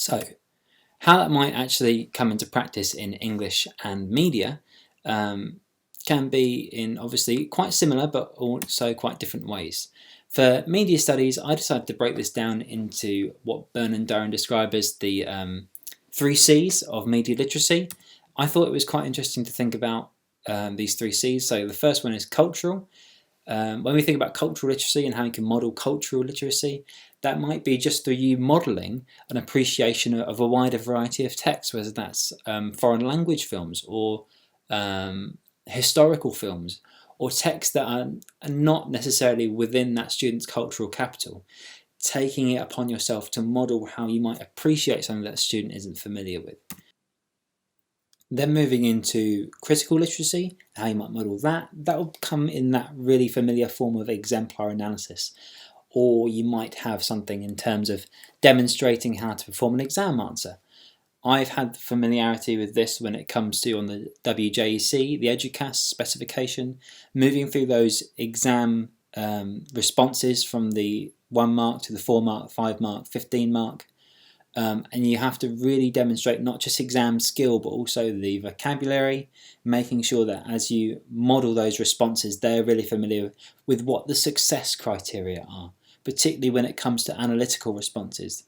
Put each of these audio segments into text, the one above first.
So, how that might actually come into practice in English and media can be in obviously quite similar but also quite different ways. For media studies, I decided to break this down into what Byrne and Durran describe as the 3 C's of media literacy. I thought it was quite interesting to think about these 3 C's. So the first one is cultural. When we think about cultural literacy and how you can model cultural literacy, that might be just through you modelling an appreciation of a wider variety of texts, whether that's foreign language films or historical films, or texts that are not necessarily within that student's cultural capital, taking it upon yourself to model how you might appreciate something that a student isn't familiar with. Then moving into critical literacy, how you might model that will come in that really familiar form of exemplar analysis. Or you might have something in terms of demonstrating how to perform an exam answer. I've had familiarity with this when it comes to on the WJEC, the EDUCAS specification, moving through those exam responses from the 1 mark to the 4 mark, 5 mark, 15 mark. And you have to really demonstrate not just exam skill but also the vocabulary, making sure that as you model those responses they're really familiar with what the success criteria are, particularly when it comes to analytical responses.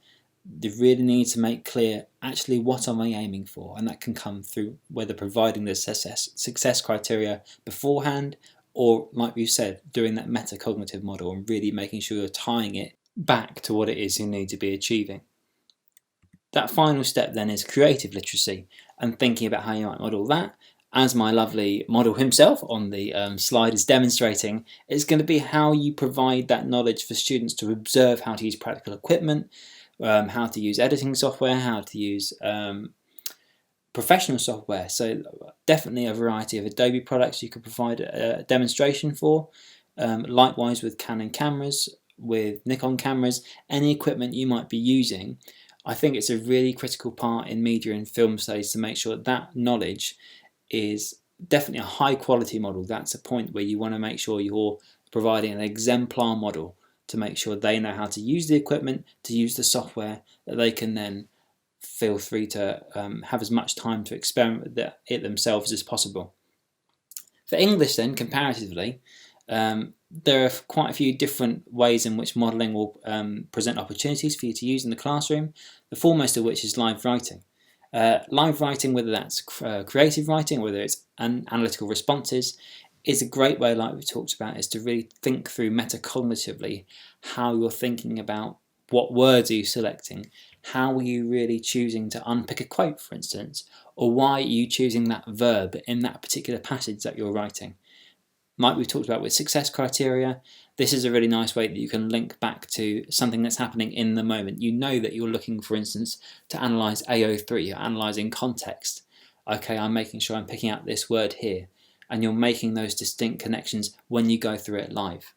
They really need to make clear actually what am I aiming for, and that can come through whether providing the success criteria beforehand or, like we've said, doing that metacognitive model and really making sure you're tying it back to what it is you need to be achieving. That final step then is creative literacy, and thinking about how you might model that. As my lovely model himself on the slide is demonstrating, it's going to be how you provide that knowledge for students to observe how to use practical equipment, how to use editing software, how to use professional software. So definitely a variety of Adobe products you could provide a demonstration for. Likewise with Canon cameras, with Nikon cameras, any equipment you might be using. I think it's a really critical part in media and film studies to make sure that knowledge is definitely a high quality model. That's a point where you want to make sure you're providing an exemplar model to make sure they know how to use the equipment, to use the software, that they can then feel free to have as much time to experiment with it themselves as possible. For English then, comparatively, there are quite a few different ways in which modelling will present opportunities for you to use in the classroom, the foremost of which is live writing. Live writing, whether that's creative writing or whether it's analytical responses, is a great way, like we talked about, is to really think through metacognitively how you're thinking about what words are you selecting, how are you really choosing to unpick a quote, for instance, or why are you choosing that verb in that particular passage that you're writing. Like we've talked about with success criteria, this is a really nice way that you can link back to something that's happening in the moment. You know that you're looking, for instance, to analyse AO3, you're analysing context. Okay, I'm making sure I'm picking out this word here, and you're making those distinct connections when you go through it live.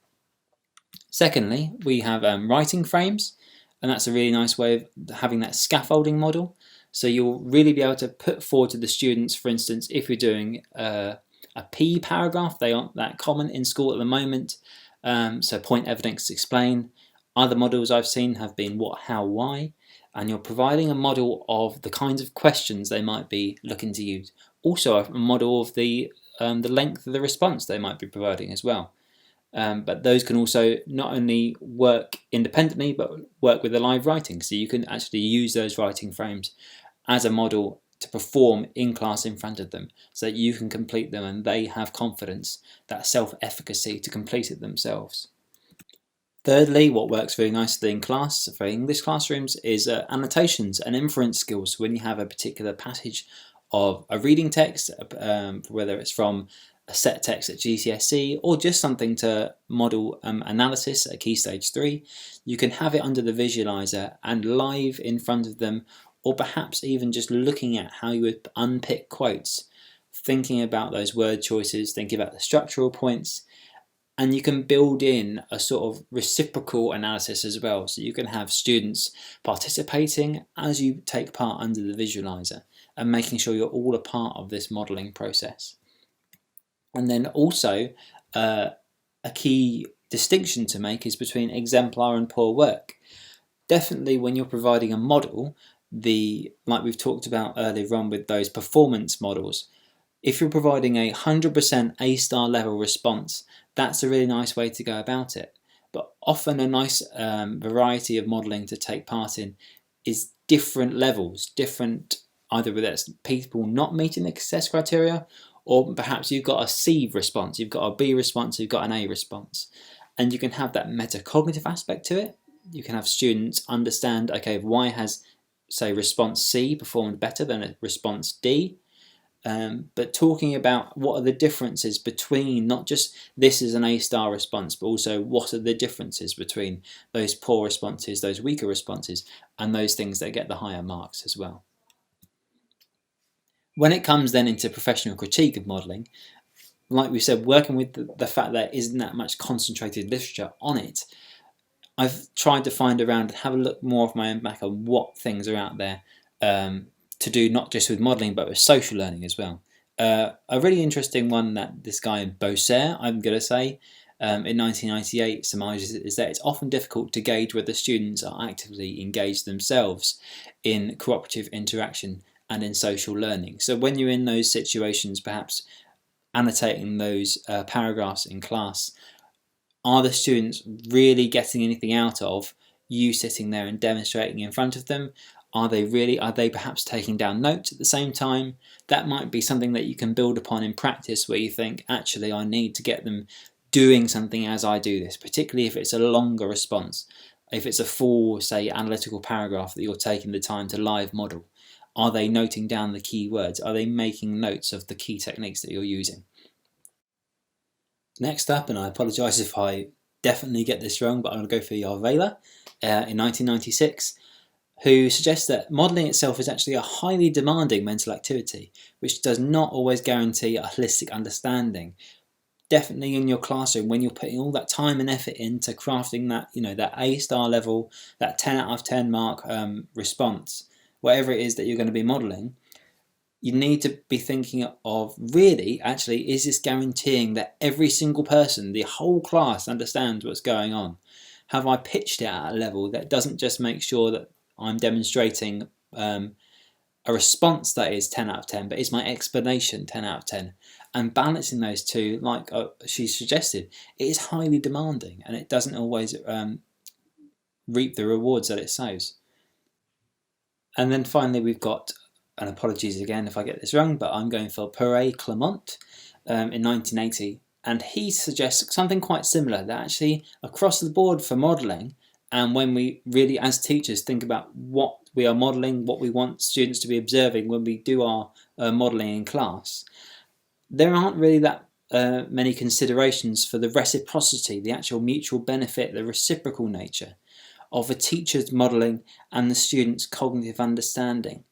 Secondly, we have writing frames, and that's a really nice way of having that scaffolding model. So you'll really be able to put forward to the students, for instance, if you're doing a P paragraph, they aren't that common in school at the moment. So point, evidence, explain. Other models I've seen have been what, how, why, and you're providing a model of the kinds of questions they might be looking to use. Also a model of the length of the response they might be providing as well. But those can also not only work independently but work with the live writing, so you can actually use those writing frames as a model to perform in class in front of them so that you can complete them and they have confidence, that self-efficacy to complete it themselves. Thirdly, what works very nicely in class for English classrooms is annotations and inference skills. When you have a particular passage of a reading text, whether it's from a set text at GCSE or just something to model analysis at Key Stage 3, you can have it under the visualizer and live in front of them, or perhaps even just looking at how you would unpick quotes, thinking about those word choices, thinking about the structural points, and you can build in a sort of reciprocal analysis as well, so you can have students participating as you take part under the visualizer and making sure you're all a part of this modelling process. And then also a key distinction to make is between exemplar and poor work. Definitely when you're providing a model, like we've talked about earlier on with those performance models, if you're providing a 100% A-star level response, that's a really nice way to go about it. But often a nice variety of modelling to take part in is different levels, either whether it's people not meeting the success criteria, or perhaps you've got a C response, you've got a B response, you've got an A response. And you can have that metacognitive aspect to it. You can have students understand, okay, why has, say, response C performed better than a response D? But talking about what are the differences between not just this is an A-star response, but also what are the differences between those poor responses, those weaker responses, and those things that get the higher marks as well. When it comes then into professional critique of modelling, like we said, working with the fact that there isn't that much concentrated literature on it, I've tried to find around and have a look more of my own back on what things are out there to do, not just with modelling but with social learning as well. A really interesting one that this guy Boser, I'm going to say, in 1998 surmises is that it's often difficult to gauge whether students are actively engaged themselves in cooperative interaction and in social learning. So when you're in those situations, perhaps annotating those paragraphs in class, are the students really getting anything out of you sitting there and demonstrating in front of them? Are they perhaps taking down notes at the same time? That might be something that you can build upon in practice, where you think, actually, I need to get them doing something as I do this, particularly if it's a longer response. If it's a full, say, analytical paragraph that you're taking the time to live model, are they noting down the key words? Are they making notes of the key techniques that you're using? Next up, and I apologise if I definitely get this wrong, but I'm going to go for Järvelä in 1996, who suggests that modelling itself is actually a highly demanding mental activity, which does not always guarantee a holistic understanding. Definitely in your classroom, when you're putting all that time and effort into crafting that, that A-star level, that 10 out of 10 mark response, whatever it is that you're going to be modelling, you need to be thinking of, really, actually, is this guaranteeing that every single person, the whole class, understands what's going on? Have I pitched it at a level that doesn't just make sure that I'm demonstrating a response that is 10 out of 10, but is my explanation 10 out of 10? And balancing those two, like she suggested, it is highly demanding, and it doesn't always reap the rewards that it sows. And then finally we've got, and apologies again if I get this wrong, but I'm going for Perret-Clement in 1980, and he suggests something quite similar, that actually across the board for modelling, and when we really as teachers think about what we are modelling, what we want students to be observing when we do our modelling in class, there aren't really that many considerations for the reciprocity, the actual mutual benefit, the reciprocal nature of a teacher's modelling and the student's cognitive understanding.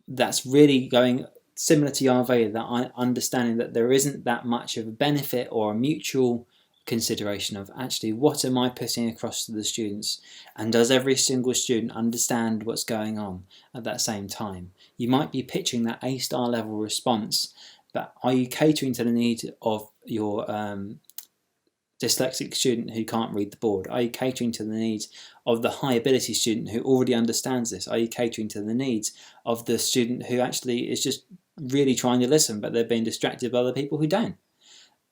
That's really going similar to Järvelä, that understanding that there isn't that much of a benefit or a mutual consideration of actually what am I putting across to the students, and does every single student understand what's going on at that same time? You might be pitching that A-star level response, but are you catering to the need of your dyslexic student who can't read the board? Are you catering to the needs of the high ability student who already understands this? Are you catering to the needs of the student who actually is just really trying to listen, but they're being distracted by other people who don't?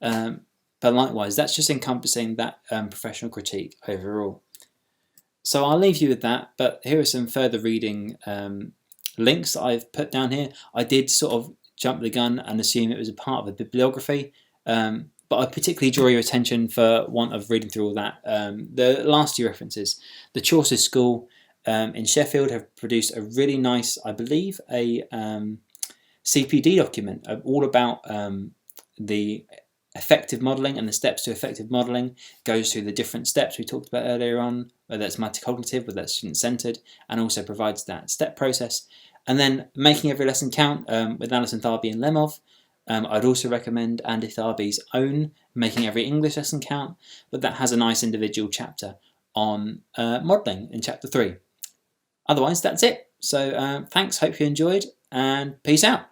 But likewise, that's just encompassing that professional critique overall. So I'll leave you with that, but here are some further reading links that I've put down here. I did sort of jump the gun and assume it was a part of a bibliography, but I particularly draw your attention, for want of reading through all that, the last two references. The Chaucer School in Sheffield have produced a really nice, I believe, a CPD document all about the effective modelling and the steps to effective modelling. Goes through the different steps we talked about earlier on, whether it's metacognitive, whether it's student-centred, and also provides that step process. And then Making Every Lesson Count with Alison Tharby and Lemov. I'd also recommend Andy Tharby's own Making Every English Lesson Count, but that has a nice individual chapter on modelling in chapter 3. Otherwise, that's it. So thanks, hope you enjoyed, and peace out.